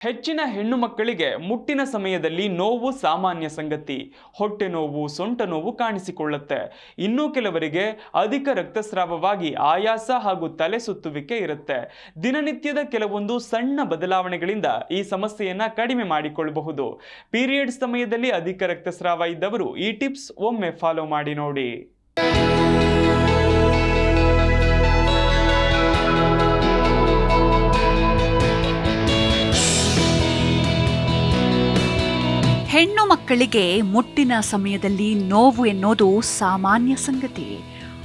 ಹೆಚ್ಚಿನ ಹೆಣ್ಣು ಮಕ್ಕಳಿಗೆ ಮುಟ್ಟಿನ ಸಮಯದಲ್ಲಿ ನೋವು ಸಾಮಾನ್ಯ ಸಂಗತಿ. ಹೊಟ್ಟೆ ನೋವು, ಸೊಂಟ ನೋವು ಕಾಣಿಸಿಕೊಳ್ಳುತ್ತೆ. ಇನ್ನೂ ಕೆಲವರಿಗೆ ಅಧಿಕ ರಕ್ತಸ್ರಾವವಾಗಿ ಆಯಾಸ ಹಾಗೂ ತಲೆ ಸುತ್ತುವಿಕೆ ಇರುತ್ತೆ. ದಿನನಿತ್ಯದ ಕೆಲವೊಂದು ಸಣ್ಣ ಬದಲಾವಣೆಗಳಿಂದ ಈ ಸಮಸ್ಯೆಯನ್ನ ಕಡಿಮೆ ಮಾಡಿಕೊಳ್ಳಬಹುದು. ಪೀರಿಯಡ್ಸ್ ಸಮಯದಲ್ಲಿ ಅಧಿಕ ರಕ್ತಸ್ರಾವ ಇದ್ದವರು ಈ ಟಿಪ್ಸ್ ಒಮ್ಮೆ ಫಾಲೋ ಮಾಡಿ ನೋಡಿ. ಹೆಣ್ಣು ಮಕ್ಕಳಿಗೆ ಮುಟ್ಟಿನ ಸಮಯದಲ್ಲಿ ನೋವು ಎನ್ನುವುದು ಸಾಮಾನ್ಯ ಸಂಗತಿ.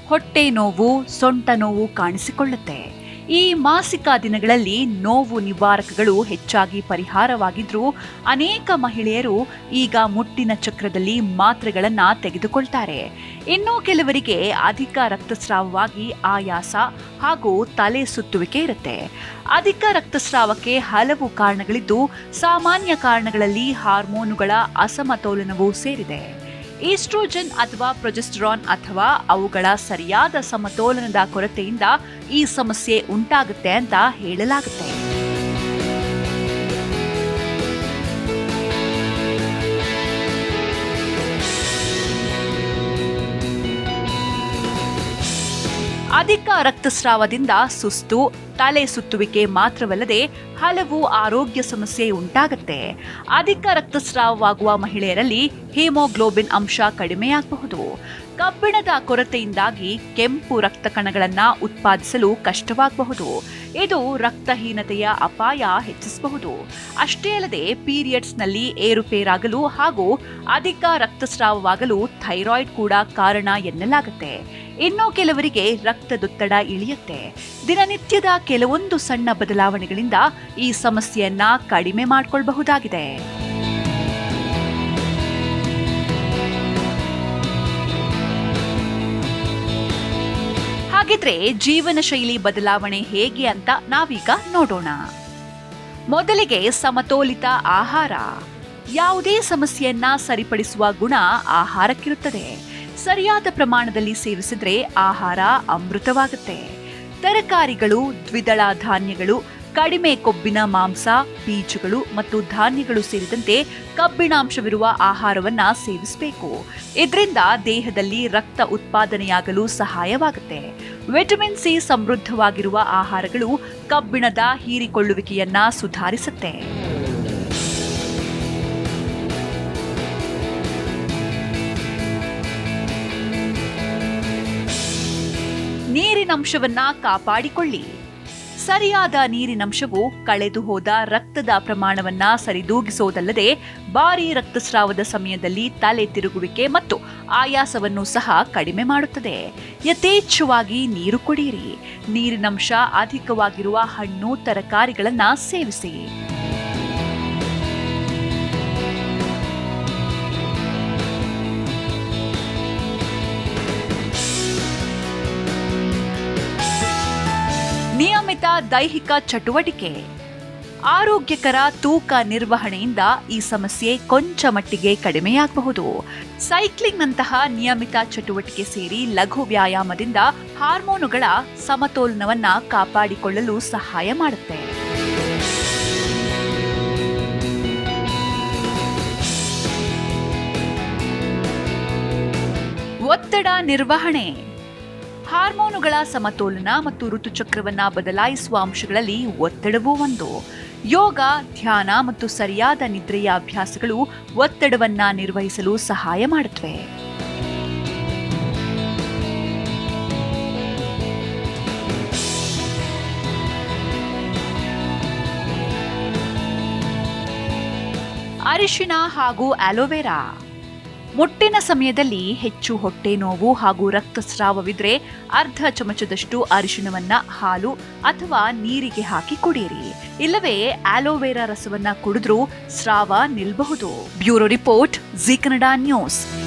ಹೊಟ್ಟೆ ನೋವು, ಸೊಂಟ ನೋವು ಕಾಣಿಸಿಕೊಳ್ಳುತ್ತೆ. ಈ ಮಾಸಿಕ ದಿನಗಳಲ್ಲಿ ನೋವು ನಿವಾರಕಗಳು ಹೆಚ್ಚಾಗಿ ಪರಿಹಾರವಾಗಿದ್ರೂ ಅನೇಕ ಮಹಿಳೆಯರು ಈಗ ಮುಟ್ಟಿನ ಚಕ್ರದಲ್ಲಿ ಮಾತ್ರೆಗಳನ್ನು ತೆಗೆದುಕೊಳ್ತಾರೆ. ಇನ್ನು ಕೆಲವರಿಗೆ ಅಧಿಕ ರಕ್ತಸ್ರಾವವಾಗಿ ಆಯಾಸ ಹಾಗೂ ತಲೆ ಸುತ್ತುವಿಕೆ ಇರುತ್ತೆ. ಅಧಿಕ ರಕ್ತಸ್ರಾವಕ್ಕೆ ಹಲವು ಕಾರಣಗಳಿದ್ದು, ಸಾಮಾನ್ಯ ಕಾರಣಗಳಲ್ಲಿ ಹಾರ್ಮೋನುಗಳ ಅಸಮತೋಲನವೂ ಸೇರಿದೆ. ಈಸ್ಟ್ರೋಜನ್ ಅಥವಾ ಪ್ರೊಜೆಸ್ಟರಾನ್ ಅಥವಾ ಅವುಗಳ ಸರಿಯಾದ ಸಮತೋಲನದ ಕೊರತೆಯಿಂದ ಈ ಸಮಸ್ಯೆ ಉಂಟಾಗುತ್ತೆ ಅಂತ ಹೇಳಲಾಗುತ್ತೆ. ಅಧಿಕ ರಕ್ತಸ್ರಾವದಿಂದ ಸುಸ್ತು, ತಲೆ ಸುತ್ತುವಿಕೆ ಮಾತ್ರವಲ್ಲದೆ ಹಲವು ಆರೋಗ್ಯ ಸಮಸ್ಯೆ ಉಂಟಾಗುತ್ತೆ. ಅಧಿಕ ರಕ್ತಸ್ರಾವವಾಗುವ ಮಹಿಳೆಯರಲ್ಲಿ ಹಿಮೋಗ್ಲೋಬಿನ್ ಅಂಶ ಕಡಿಮೆಯಾಗಬಹುದು. ಕಬ್ಬಿಣದ ಕೊರತೆಯಿಂದಾಗಿ ಕೆಂಪು ರಕ್ತ ಕಣಗಳನ್ನು ಉತ್ಪಾದಿಸಲು ಕಷ್ಟವಾಗಬಹುದು. ಇದು ರಕ್ತಹೀನತೆಯ ಅಪಾಯ ಹೆಚ್ಚಿಸಬಹುದು. ಅಷ್ಟೇ ಅಲ್ಲದೆ ಪೀರಿಯಡ್ಸ್ನಲ್ಲಿ ಏರುಪೇರಾಗಲು ಹಾಗೂ ಅಧಿಕ ರಕ್ತಸ್ರಾವವಾಗಲು ಥೈರಾಯ್ಡ್ ಕೂಡ ಕಾರಣ ಎನ್ನಲಾಗುತ್ತೆ. ಇನ್ನು ಕೆಲವರಿಗೆ ರಕ್ತದೊತ್ತಡ ಇಳಿಯುತ್ತೆ. ದಿನನಿತ್ಯದ ಕೆಲವೊಂದು ಸಣ್ಣ ಬದಲಾವಣೆಗಳಿಂದ ಈ ಸಮಸ್ಯೆಯನ್ನ ಕಡಿಮೆ ಮಾಡಿಕೊಳ್ಳಬಹುದಾಗಿದೆ. ಹಾಗಿದ್ರೆ ಜೀವನ ಶೈಲಿ ಬದಲಾವಣೆ ಹೇಗೆ ಅಂತ ನಾವೀಗ ನೋಡೋಣ. ಮೊದಲಿಗೆ ಸಮತೋಲಿತ ಆಹಾರ. ಯಾವುದೇ ಸಮಸ್ಯೆಯನ್ನ ಸರಿಪಡಿಸುವ ಗುಣ ಆಹಾರಕ್ಕಿರುತ್ತದೆ. ಸರಿಯಾದ ಪ್ರಮಾಣದಲ್ಲಿ ಸೇವಿಸಿದ್ರೆ ಆಹಾರ ಅಮೃತವಾಗುತ್ತೆ. ತರಕಾರಿಗಳು, ದ್ವಿದಳ ಧಾನ್ಯಗಳು, ಕಡಿಮೆ ಕೊಬ್ಬಿನ ಮಾಂಸ, ಬೀಜಗಳು ಮತ್ತು ಧಾನ್ಯಗಳು ಸೇರಿದಂತೆ ಕಬ್ಬಿಣಾಂಶವಿರುವ ಆಹಾರವನ್ನ ಸೇವಿಸಬೇಕು. ಇದರಿಂದ ದೇಹದಲ್ಲಿ ರಕ್ತ ಉತ್ಪಾದನೆಯಾಗಲು ಸಹಾಯವಾಗುತ್ತೆ. ವಿಟಮಿನ್ ಸಿ ಸಮೃದ್ಧವಾಗಿರುವ ಆಹಾರಗಳು ಕಬ್ಬಿಣದ ಹೀರಿಕೊಳ್ಳುವಿಕೆಯನ್ನ ಸುಧಾರಿಸುತ್ತೆ. ನೀರಿನಂಶವನ್ನ ಕಾಪಾಡಿಕೊಳ್ಳಿ. ಸರಿಯಾದ ನೀರಿನಂಶವು ಕಳೆದು ಹೋದ ರಕ್ತದ ಪ್ರಮಾಣವನ್ನ ಸರಿದೂಗಿಸೋದಲ್ಲದೆ ಭಾರೀ ರಕ್ತಸ್ರಾವದ ಸಮಯದಲ್ಲಿ ತಲೆ ತಿರುಗುವಿಕೆ ಮತ್ತು ಆಯಾಸವನ್ನು ಸಹ ಕಡಿಮೆ ಮಾಡುತ್ತದೆ. ಯಥೇಚ್ಛವಾಗಿ ನೀರು ಕುಡಿಯಿರಿ. ನೀರಿನಂಶ ಅಧಿಕವಾಗಿರುವ ಹಣ್ಣು, ತರಕಾರಿಗಳನ್ನ ಸೇವಿಸಿ. ನಿಯಮಿತ ದೈಹಿಕ ಚಟುವಟಿಕೆ. ಆರೋಗ್ಯಕರ ತೂಕ ನಿರ್ವಹಣೆಯಿಂದ ಈ ಸಮಸ್ಯೆ ಕೊಂಚ ಮಟ್ಟಿಗೆ ಕಡಿಮೆಯಾಗಬಹುದು. ಸೈಕ್ಲಿಂಗ್ನಂತಹ ನಿಯಮಿತ ಚಟುವಟಿಕೆ ಸೇರಿ ಲಘು ವ್ಯಾಯಾಮದಿಂದ ಹಾರ್ಮೋನುಗಳ ಸಮತೋಲನವನ್ನ ಕಾಪಾಡಿಕೊಳ್ಳಲು ಸಹಾಯ ಮಾಡುತ್ತೆ. ಒತ್ತಡ ನಿರ್ವಹಣೆ. ಹಾರ್ಮೋನುಗಳ ಸಮತೋಲನ ಮತ್ತು ಋತುಚಕ್ರವನ್ನ ಬದಲಾಯಿಸುವ ಅಂಶಗಳಲ್ಲಿ ಒತ್ತಡವೂ ಒಂದು. ಯೋಗ, ಧ್ಯಾನ ಮತ್ತು ಸರಿಯಾದ ನಿದ್ರೆಯ ಅಭ್ಯಾಸಗಳು ಒತ್ತಡವನ್ನ ನಿರ್ವಹಿಸಲು ಸಹಾಯ ಮಾಡುತ್ತವೆ. ಅರಿಶಿನ ಹಾಗೂ ಆಲೋವೆರಾ. ಮುಟ್ಟಿನ ಸಮಯದಲ್ಲಿ ಹೆಚ್ಚು ಹೊಟ್ಟೆ ನೋವು ಹಾಗೂ ರಕ್ತಸ್ರಾವವಿದ್ರೆ ಅರ್ಧ ಚಮಚದಷ್ಟು ಅರಿಶಿಣವನ್ನ ಹಾಲು ಅಥವಾ ನೀರಿಗೆ ಹಾಕಿ ಕುಡಿಯಿರಿ. ಇಲ್ಲವೇ ಆಲೋವೆರಾ ರಸವನ್ನ ಕುಡಿದ್ರೂ ಸ್ರಾವ ನಿಲ್ಲಬಹುದು. Bureau report, Zee Kannada news.